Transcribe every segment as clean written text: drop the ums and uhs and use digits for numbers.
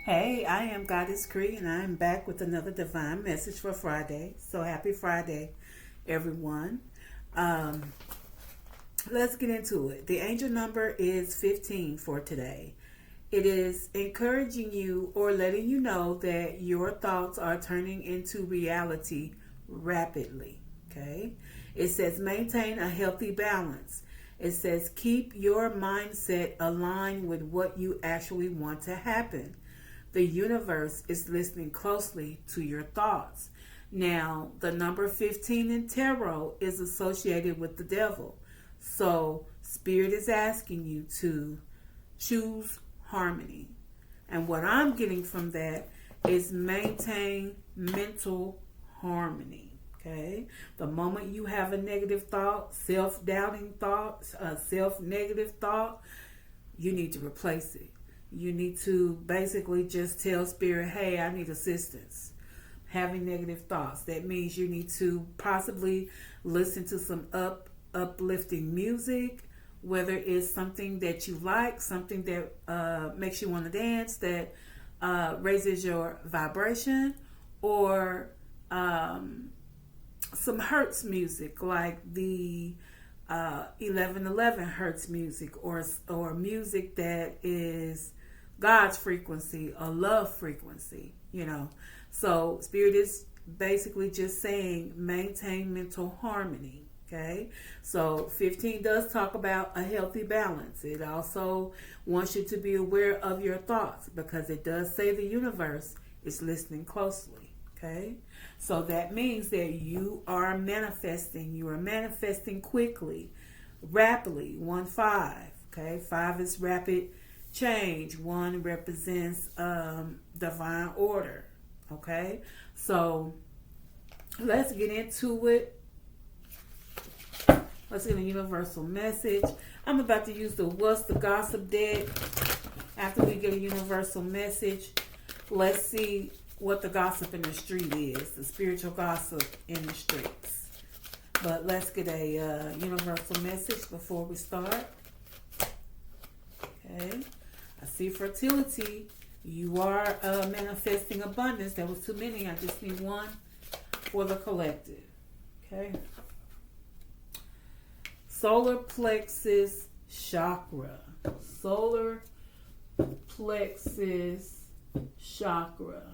Hey, I am Goddess Cree, and I am back with another divine message for Friday. So happy Friday, everyone. Um, let's get into it. The angel number is 15 for today. It is encouraging you or letting you know that your thoughts are turning into reality rapidly. Okay? It says maintain a healthy balance. It says keep your mindset aligned with what you actually want to happen. The universe is listening closely to your thoughts. Now, the number 15 in tarot is associated with the devil. So, Spirit is asking you to choose harmony. And what I'm getting from that is maintain mental harmony. Okay? The moment you have a negative thought, self-doubting thought, a self-negative thought, you need to replace it. You need to basically just tell Spirit, hey, I need assistance. Having negative thoughts. That means you need to possibly listen to some uplifting music, whether it's something that you like, something that makes you want to dance, that raises your vibration, or some Hertz music, like the 1111 Hertz music, or music that is God's frequency, a love frequency, So Spirit is basically just saying maintain mental harmony. Okay, so 15 does talk about a healthy balance. It also wants you to be aware of your thoughts, because it does say the universe is listening closely. Okay, so that means that you are manifesting. You are manifesting quickly, rapidly. 1-5. Okay, 5 is rapid change. 1 represents divine order. Okay, so let's get into it. Let's get a universal message. I'm about to use the What's the Gossip deck. After we get a universal message, let's see what the gossip in the street is, the spiritual gossip in the streets. But let's get a universal message before we start. Okay. I see fertility. You are manifesting abundance. There was too many. I just need one for the collective. Okay. Solar plexus chakra. Solar plexus chakra,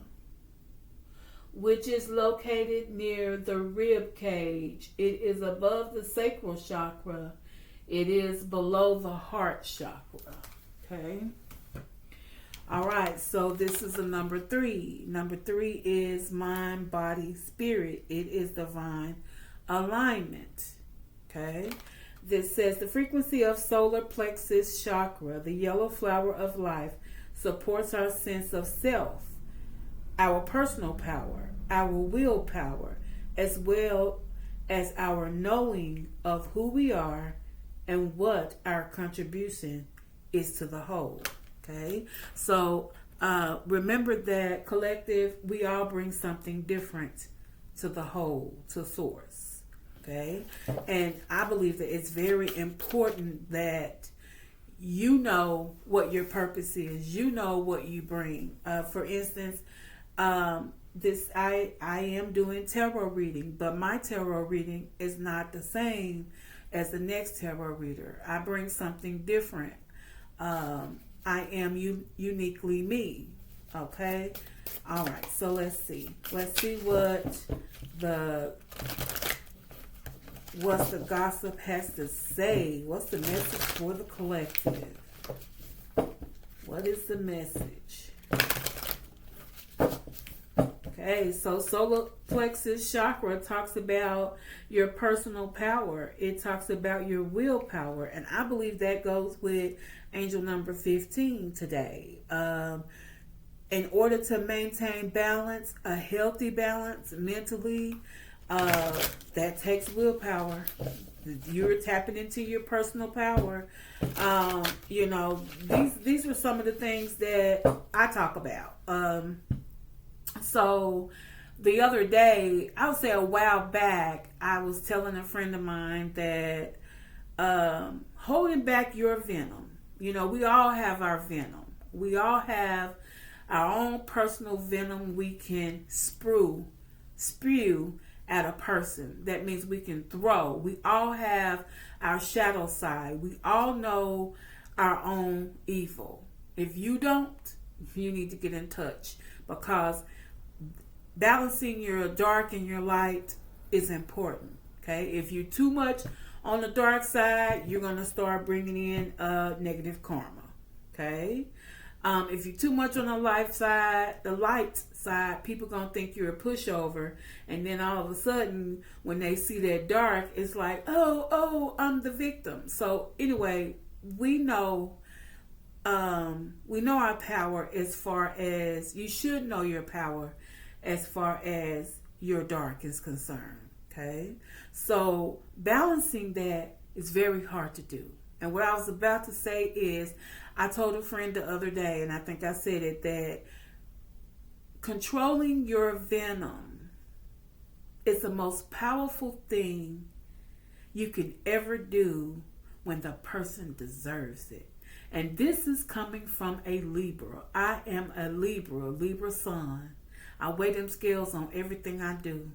which is located near the rib cage. It is above the sacral chakra. It is below the heart chakra. Okay. All right. So this is a number 3. Number 3 is mind, body, spirit. It is divine alignment. Okay. This says the frequency of solar plexus chakra, the yellow flower of life, supports our sense of self, our personal power, our willpower, as well as our knowing of who we are and what our contribution is to the whole. Okay, so remember that collective, we all bring something different to the whole, to source. Okay, and I believe that it's very important that you know what your purpose is. You know what you bring. For instance, this I am doing tarot reading, but my tarot reading is not the same as the next tarot reader. I bring something different. I am uniquely me. Okay, all right. So let's see. Let's see what the gossip has to say. What's the message for the collective? What is the message? Okay, so solar plexus chakra talks about your personal power. It talks about your willpower. And I believe that goes with angel number 15 today. In order to maintain balance, a healthy balance mentally, that takes willpower. You're tapping into your personal power. These are some of the things that I talk about. So the other day, I would say a while back, I was telling a friend of mine that holding back your venom. We all have our venom. We all have our own personal venom we can spew at a person. That means we can throw. We all have our shadow side. We all know our own evil. If you don't, you need to get in touch, because balancing your dark and your light is important. Okay, if you're too much on the dark side, you're going to start bringing in negative karma. Okay, if you're too much on the light side, people going to think you're a pushover, and then all of a sudden when they see that dark, it's like, oh, I'm the victim. So anyway, we know our power, as far as you should know your power as far as your dark is concerned. Okay, so balancing that is very hard to do. And what I was about to say is, I told a friend the other day, and I think I said it, that controlling your venom is the most powerful thing you can ever do when the person deserves it. And this is coming from a Libra. I am a Libra sun. I weigh them scales on everything I do.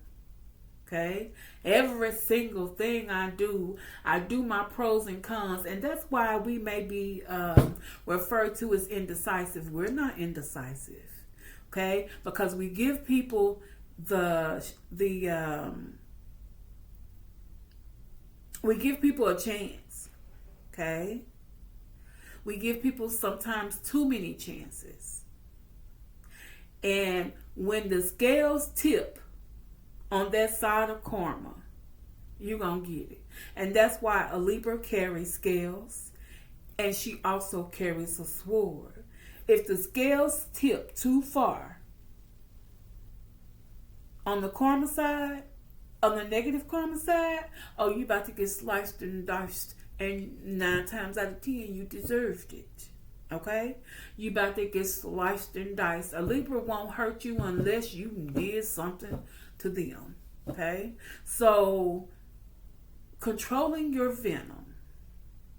Okay? Every single thing I do my pros and cons. And that's why we may be referred to as indecisive. We're not indecisive. Okay? Because we give people we give people a chance. Okay? We give people sometimes too many chances. And when the scales tip on that side of karma, you're going to get it. And that's why a Libra carries scales, and she also carries a sword. If the scales tip too far on the karma side, on the negative karma side, oh, you about to get sliced and diced, and 9 times out of 10 you deserved it. Okay? You about to get sliced and diced. A Libra won't hurt you unless you did something to them. Okay? So controlling your venom,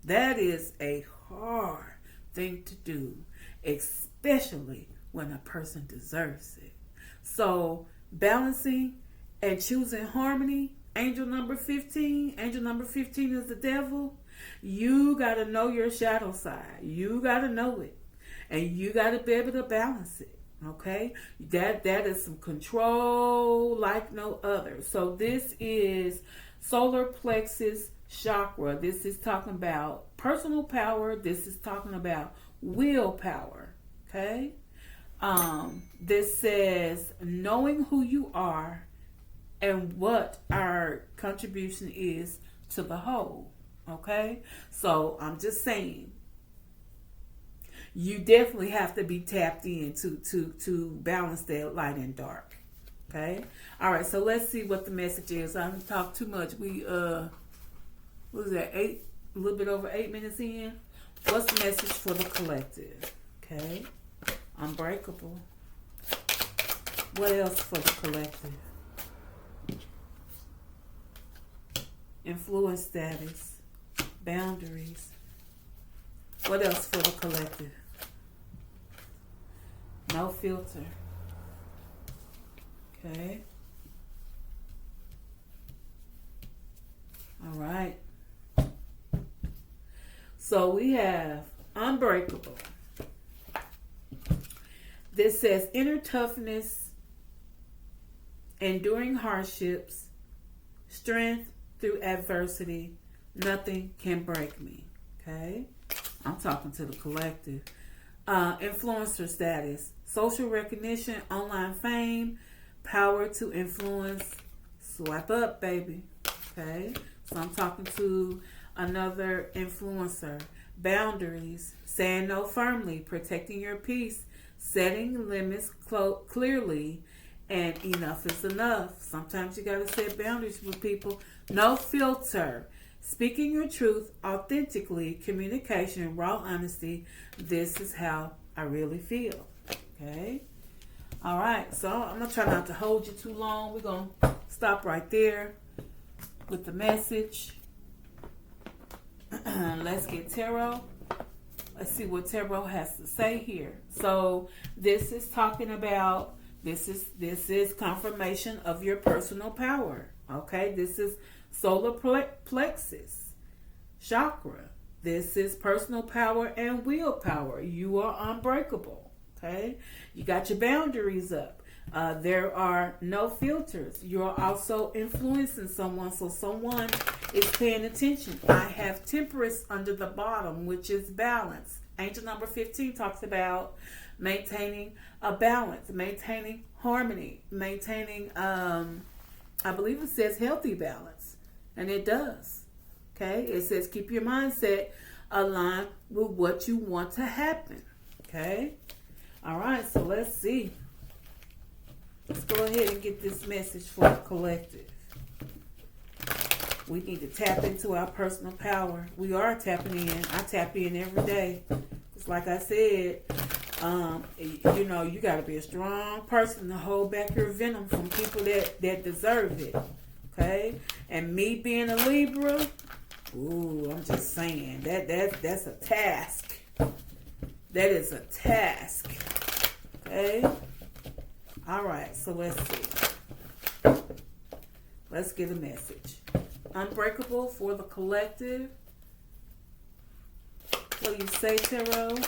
that is a hard thing to do, especially when a person deserves it. So balancing and choosing harmony, angel number 15 is the devil. You got to know your shadow side. You got to know it. And you got to be able to balance it. Okay? That is some control like no other. So this is solar plexus chakra. This is talking about personal power. This is talking about willpower. Okay? This says knowing who you are and what our contribution is to the whole. Okay? So I'm just saying, you definitely have to be tapped in to balance that light and dark. Okay? All right, so let's see what the message is. I haven't talked too much. We what was that, a little bit over 8 minutes in. What's the message for the collective? Okay? Unbreakable. What else for the collective? Influence status. Boundaries. What else for the collective? No filter. Okay. All right. So we have unbreakable. This says inner toughness, enduring hardships, strength through adversity. Nothing can break me. Okay? I'm talking to the collective. Influencer status, social recognition, online fame, power to influence. Swipe up, baby. Okay? So I'm talking to another influencer. Boundaries, saying no firmly, protecting your peace, setting limits clearly, and enough is enough. Sometimes you got to set boundaries with people. No filter. Speaking your truth authentically, communication, raw honesty. This is how I really feel. Okay? All right. So I'm going to try not to hold you too long. We're going to stop right there with the message. Let's get tarot. Let's see what tarot has to say here. So this is talking about, this is confirmation of your personal power. Okay, this is solar plexus chakra. This is personal power and willpower. You are unbreakable. Okay, you got your boundaries up. There are no filters. You're also influencing someone, so someone is paying attention. I have temperance under the bottom, which is balance. Angel number 15 talks about maintaining a balance, maintaining harmony, maintaining, I believe it says healthy balance, and it does. Okay, it says keep your mindset aligned with what you want to happen. Okay, all right, so let's see. Let's go ahead and get this message for the collective. We need to tap into our personal power. We are tapping in. I tap in every day. It's like I said, you know, you got to be a strong person to hold back your venom from people that deserve it. Okay? And me being a Libra, ooh, I'm just saying, that's a task. That is a task. Okay? All right, so let's see. Let's get a message. Unbreakable for the collective. What do you say, tarot?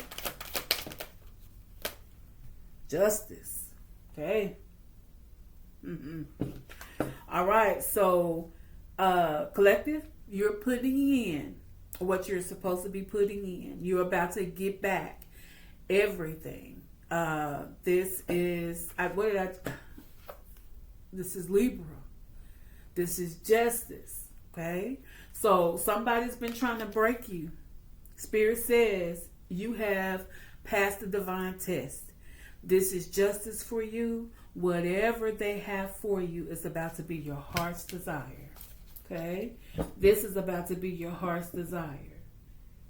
Justice. Okay. All right, so collective, you're putting in what you're supposed to be putting in. You're about to get back everything. This is this is Libra. This is justice. Okay, so somebody's been trying to break you. Spirit says you have passed the divine test. This is justice for you. Whatever they have for you is about to be your heart's desire. Okay, this is about to be your heart's desire.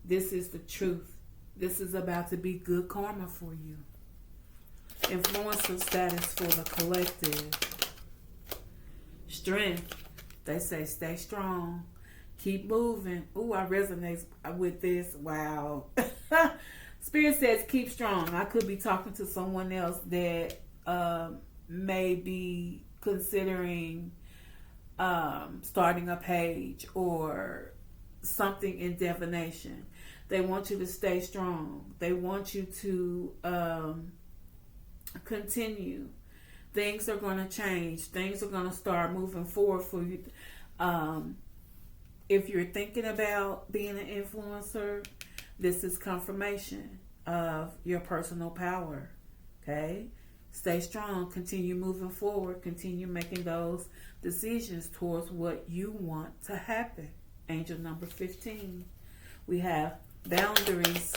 This is the truth. This is about to be good karma for you. Influencer status for the collective. Strength. They say stay strong. Keep moving. Ooh, I resonate with this. Wow. Spirit says keep strong. I could be talking to someone else that may be considering starting a page or something in divination. They want you to stay strong. They want you to continue. Things are going to change. Things are going to start moving forward for you. If you're thinking about being an influencer, this is confirmation of your personal power. Okay? Stay strong. Continue moving forward. Continue making those decisions towards what you want to happen. Angel number 15. We have boundaries.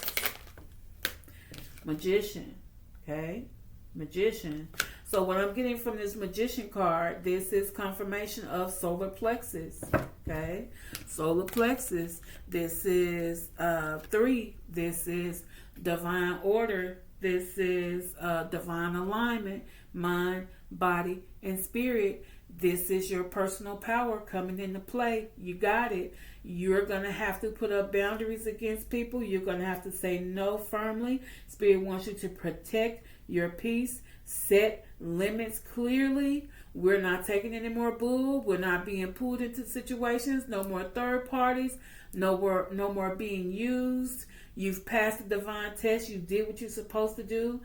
Magician. Okay? Magician. So what I'm getting from this magician card, this is confirmation of solar plexus. Okay? Solar plexus. This is 3. This is divine order. This is divine alignment, mind, body, and spirit. This is your personal power coming into play. You got it. You're going to have to put up boundaries against people. You're going to have to say no firmly. Spirit wants you to protect your peace. Set limits clearly. We're not taking any more bull. We're not being pulled into situations. No more third parties. No more being used. You've passed the divine test. You did what you're supposed to do.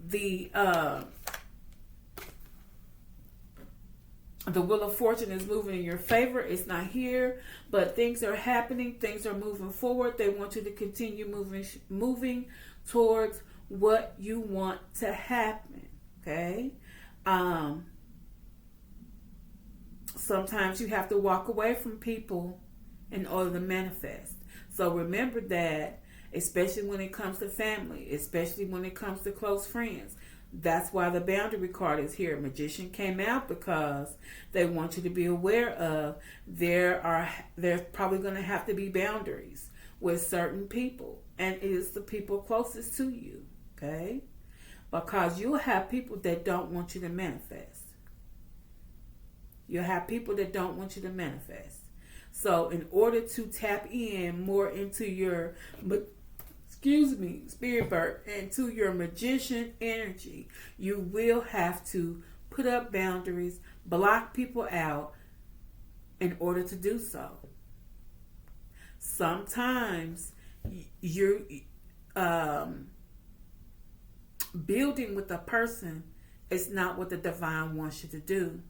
The Wheel of Fortune is moving in your favor. It's not here, but things are happening. Things are moving forward. They want you to continue moving towards what you want to happen. Okay? Sometimes you have to walk away from people in order to manifest. So remember that, especially when it comes to family, especially when it comes to close friends. That's why the boundary card is here. Magician came out because they want you to be aware of there's probably going to have to be boundaries with certain people, and it is the people closest to you. Okay? Because you'll have people that don't want you to manifest. You'll have people that don't want you to manifest. So in order to tap in more into your spirit bird, into your magician energy, you will have to put up boundaries, block people out in order to do so. Sometimes you're building with a person is not what the divine wants you to do.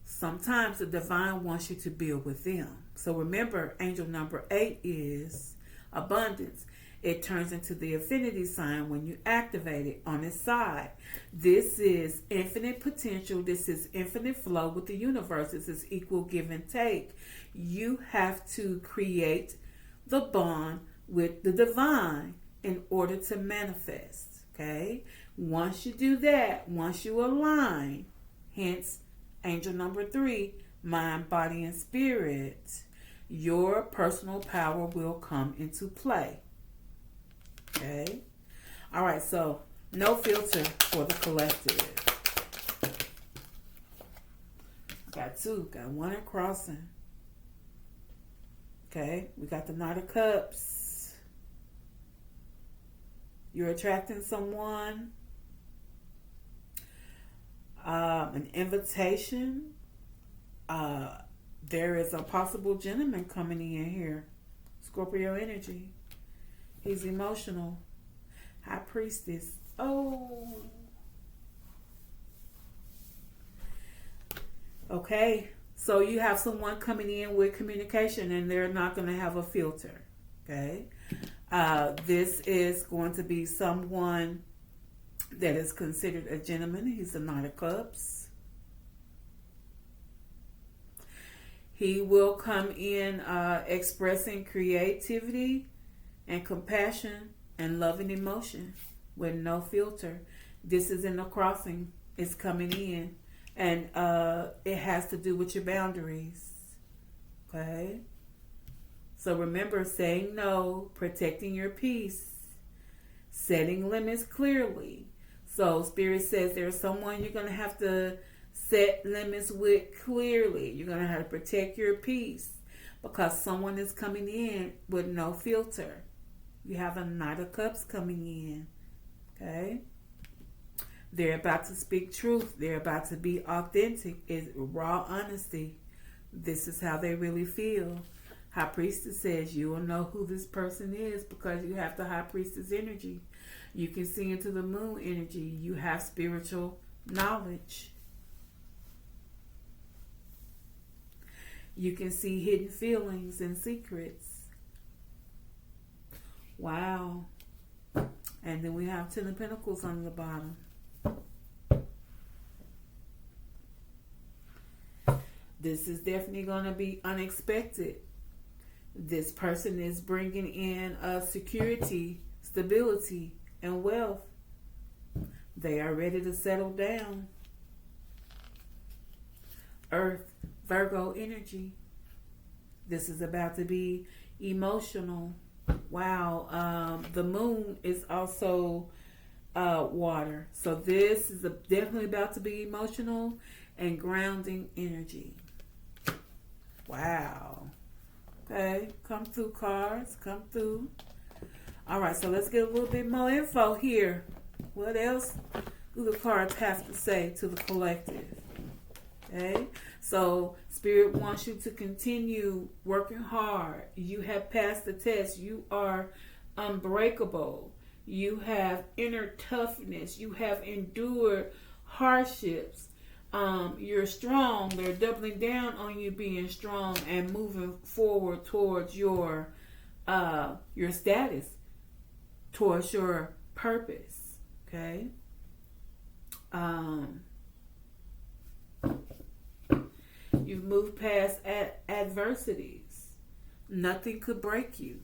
Sometimes the divine wants you to build with them. So remember, angel number 8 is abundance. It turns into the affinity sign when you activate it on its side. This is infinite potential. This is infinite flow with the universe. This is equal give and take. You have to create the bond with the divine in order to manifest. Okay? Once you do that, once you align, hence angel number 3, mind, body, and spirit, your personal power will come into play. Okay? All right, so no filter for the collective. Got 2, got 1 in crossing. Okay, we got the Knight of Cups. You're attracting someone. An invitation. There is a possible gentleman coming in here. Scorpio energy. He's emotional. High Priestess. Oh. Okay. So you have someone coming in with communication and they're not going to have a filter. Okay. This is going to be someone that is considered a gentleman. He's the Knight of Cups. He will come in expressing creativity and compassion and love and emotion with no filter. This is in the crossing. It's coming in. And it has to do with your boundaries. Okay? So remember, saying no, protecting your peace, setting limits clearly. So Spirit says there's someone you're going to have to set limits with clearly. You're going to have to protect your peace because someone is coming in with no filter. You have a Knight of Cups coming in. Okay? They're about to speak truth. They're about to be authentic. It's raw honesty. This is how they really feel. High Priestess says you will know who this person is because you have the High Priestess energy. You can see into the moon energy. You have spiritual knowledge. You can see hidden feelings and secrets. Wow. And then we have 10 of Pentacles on the bottom. This is definitely going to be unexpected. This person is bringing in security, stability, and wealth. They are ready to settle down. Earth, Virgo energy. This is about to be emotional. Wow. The moon is also water. So this is definitely about to be emotional and grounding energy. Wow. Okay, come through, cards. Come through. All right, so let's get a little bit more info here. What else do the cards have to say to the collective? Okay, so Spirit wants you to continue working hard. You have passed the test. You are unbreakable. You have inner toughness. You have endured hardships. You're strong. They're doubling down on you being strong and moving forward towards your status, towards your purpose. Okay. You've moved past adversities. Nothing could break you.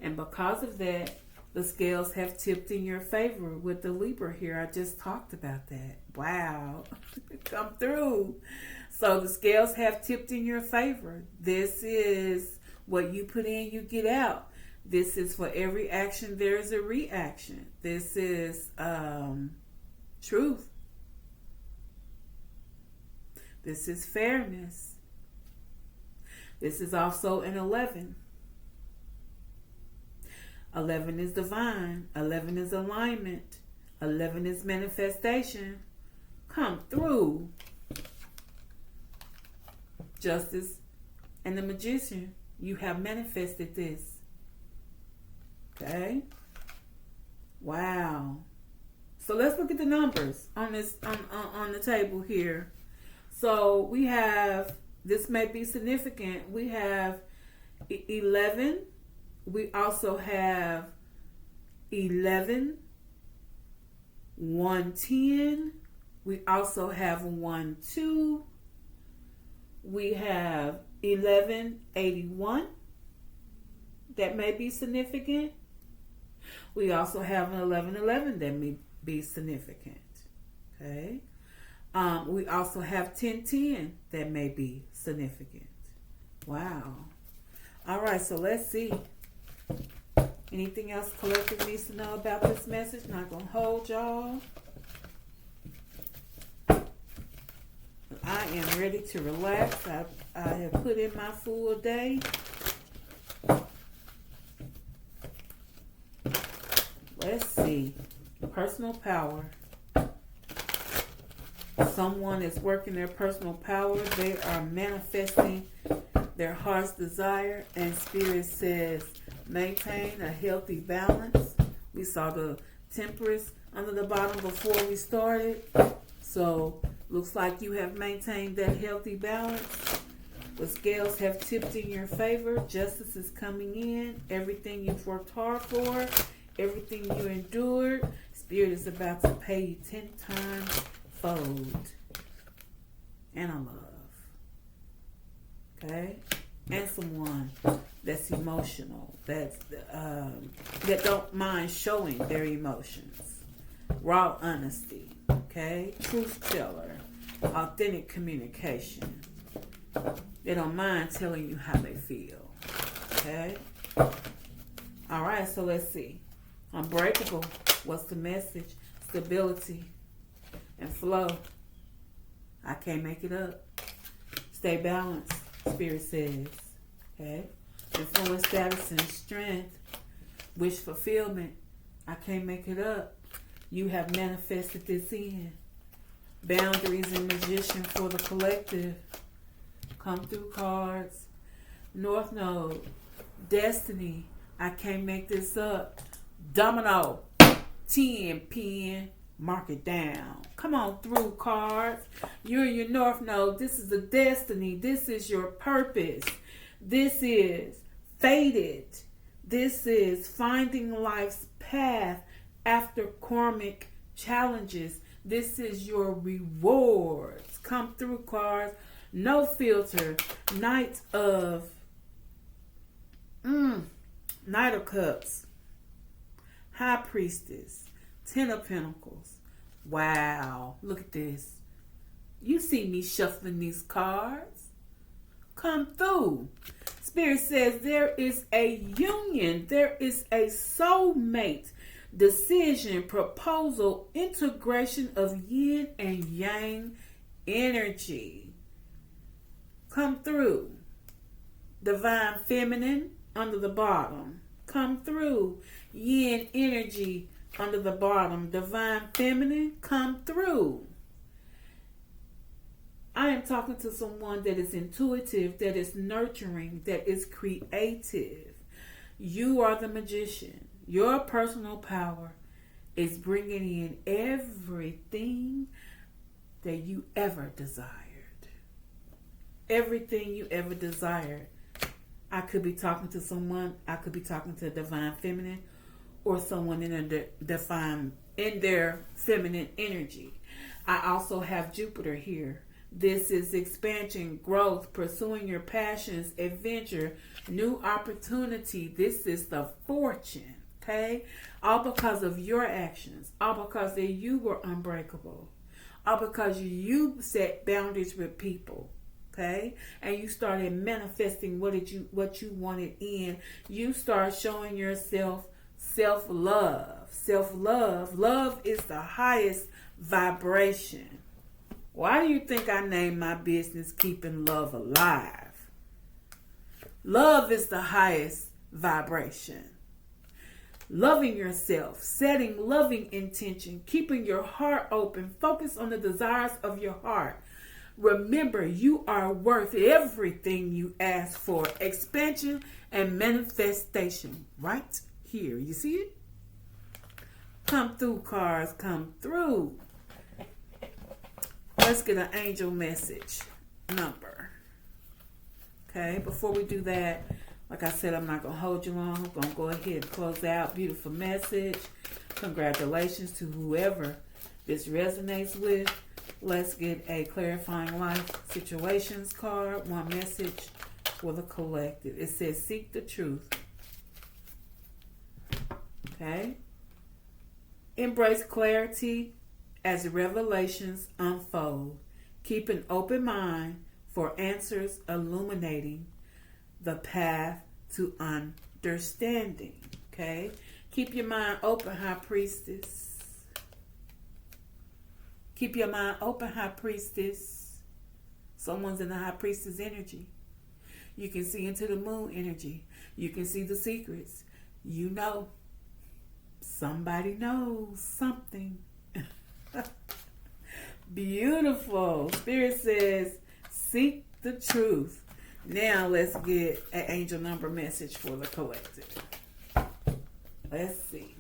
And because of that, the scales have tipped in your favor with the Libra here. I just talked about that. Wow. Come through. So the scales have tipped in your favor. This is what you put in, you get out. This is for every action, there's a reaction. This is truth. This is fairness. This is also an 11. 11 is divine. 11 is alignment. 11 is manifestation. Come through. Justice and the Magician. You have manifested this. Okay? Wow. So let's look at the numbers on this on the table here. So we have, this may be significant. We have 11. We also have 11, 110. We also have 12. We have 1181. That may be significant. We also have an 1111 that may be significant. Okay. We also have 1010 that may be significant. Wow. All right, so let's see. Anything else collective needs to know about this message? Not gonna hold y'all. I am ready to relax. I have put in my full day. Let's see. Personal power. Someone is working their personal power. They are manifesting their heart's desire, and Spirit says maintain a healthy balance. We saw the Temperance under the bottom before we started. So looks like you have maintained that healthy balance. The scales have tipped in your favor. Justice is coming in. Everything you've worked hard for, everything you endured, Spirit is about to pay you 10 times fold. And a love. Okay? And someone that's emotional, that don't mind showing their emotions. Raw honesty. Okay? Truth teller. Authentic communication. They don't mind telling you how they feel. Okay? Alright, so let's see. Unbreakable. What's the message? Stability and flow. I can't make it up. Stay balanced, Spirit says. Okay? Influence, status, and strength. Wish fulfillment. I can't make it up. You have manifested this in. Boundaries and Magician for the collective. Come through cards. North Node. Destiny. I can't make this up. Domino. 10 pen. Mark it down. Come on through, cards. You're in your North Node. This is the destiny. This is your purpose. This is fated. This is finding life's path after karmic challenges. This is your rewards. Come through, cards. No filter. Knight of Cups. High Priestess. 10 of Pentacles. Wow. Look at this. You see me shuffling these cards. Come through. Spirit says there is a union. There is a soulmate. Decision, proposal, integration of yin and yang energy. Come through. Divine feminine under the bottom. Come through. Yin energy under the bottom. Divine feminine, come through. I am talking to someone that is intuitive, that is nurturing, that is creative. You are the Magician. Your personal power is bringing in everything that you ever desired. Everything you ever desired. I could be talking to someone. I could be talking to a divine feminine, or someone in their feminine energy. I also have Jupiter here. This is expansion, growth, pursuing your passions, adventure, new opportunity. This is the fortune, okay? All because of your actions. All because that you were unbreakable. All because you set boundaries with people, okay? And you started manifesting what you wanted in. You start showing yourself self-love. Self-love. Love is the highest vibration. Why do you think I named my business Keeping Love Alive? Love is the highest vibration. Loving yourself, setting loving intention, keeping your heart open, focus on the desires of your heart. Remember, you are worth everything you ask for. Expansion and manifestation right here. You see it? Come through, cars, come through. Let's get an angel message number. Okay, before we do that, like I said, I'm not going to hold you long. I'm going to go ahead and close out. Beautiful message. Congratulations to whoever this resonates with. Let's get a clarifying life situations card. One message for the collective. It says, seek the truth. Okay. Embrace clarity as revelations unfold. Keep an open mind for answers illuminating the path to understanding. Okay? Keep your mind open, High Priestess. Keep your mind open, High Priestess. Someone's in the High Priestess energy. You can see into the moon energy. You can see the secrets. You know. Somebody knows something. Beautiful. Spirit says, seek the truth. Now let's get an angel number message for the collective. Let's see.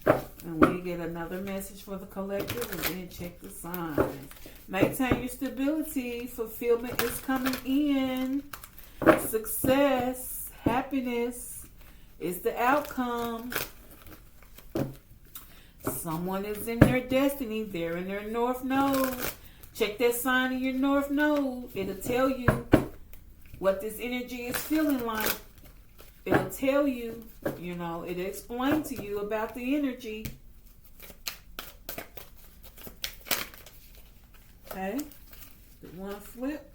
And we get another message for the collective, and then check the signs. Maintain your stability. Fulfillment is coming in. Success, happiness is the outcome. Someone is in their destiny. They're in their north node. Check that sign in your north node. It'll tell you what this energy is feeling like. It'll tell you, it'll explain to you about the energy. Okay. One flip.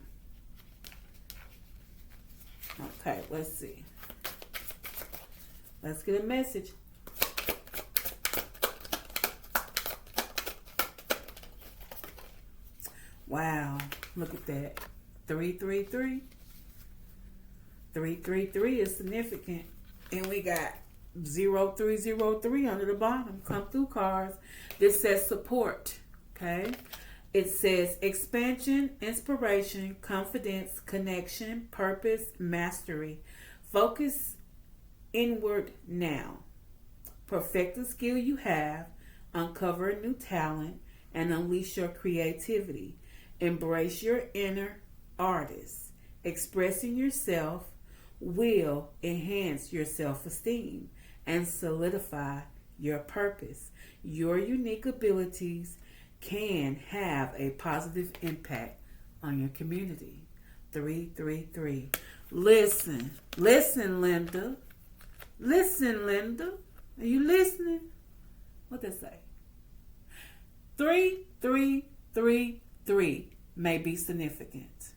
Okay, let's see. Let's get a message. Wow, look at that. 333. 333 is significant. And we got 0303 under the bottom. Come through cards. This says support. Okay. It says expansion, inspiration, confidence, connection, purpose, mastery. Focus inward now. Perfect the skill you have. Uncover a new talent and unleash your creativity. Embrace your inner artist. Expressing yourself will enhance your self-esteem and solidify your purpose. Your unique abilities can have a positive impact on your community. 333. Listen, Linda. Listen, Linda. Are you listening? What they say? 333 may be significant.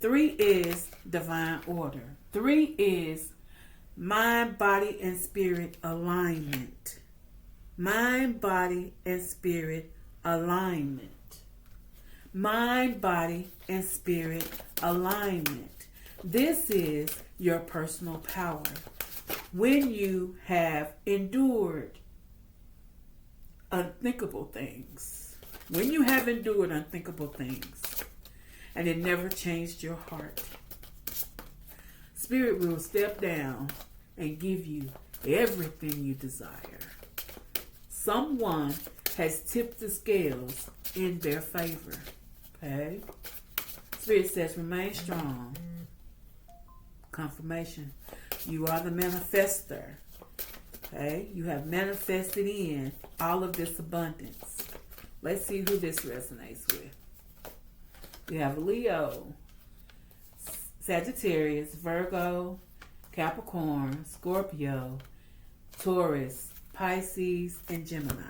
3 is divine order. 3 is mind, body, and spirit alignment. Mind, body, and spirit alignment. Mind, body, and spirit alignment. This is your personal power. When you have endured unthinkable things. When you have endured unthinkable things. And it never changed your heart. Spirit will step down and give you everything you desire. Someone has tipped the scales in their favor. Okay? Spirit says remain strong. Confirmation. You are the manifester. Okay? You have manifested in all of this abundance. Let's see who this resonates with. We have Leo, Sagittarius, Virgo, Capricorn, Scorpio, Taurus, Pisces, and Gemini.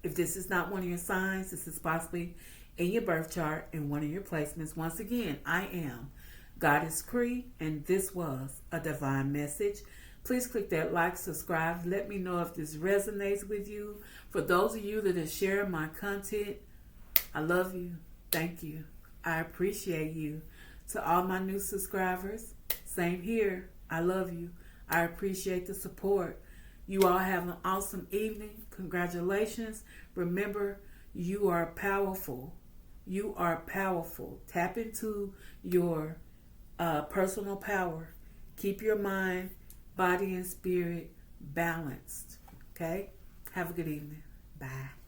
If this is not one of your signs, this is possibly in your birth chart in one of your placements. Once again, I am Goddess Cree, and this was a divine message. Please click that like, subscribe. Let me know if this resonates with you. For those of you that are sharing my content, I love you. Thank you. I appreciate you. To all my new subscribers, same here. I love you. I appreciate the support. You all have an awesome evening. Congratulations. Remember, you are powerful. You are powerful. Tap into your personal power. Keep your mind, body, and spirit balanced. Okay? Have a good evening. Bye.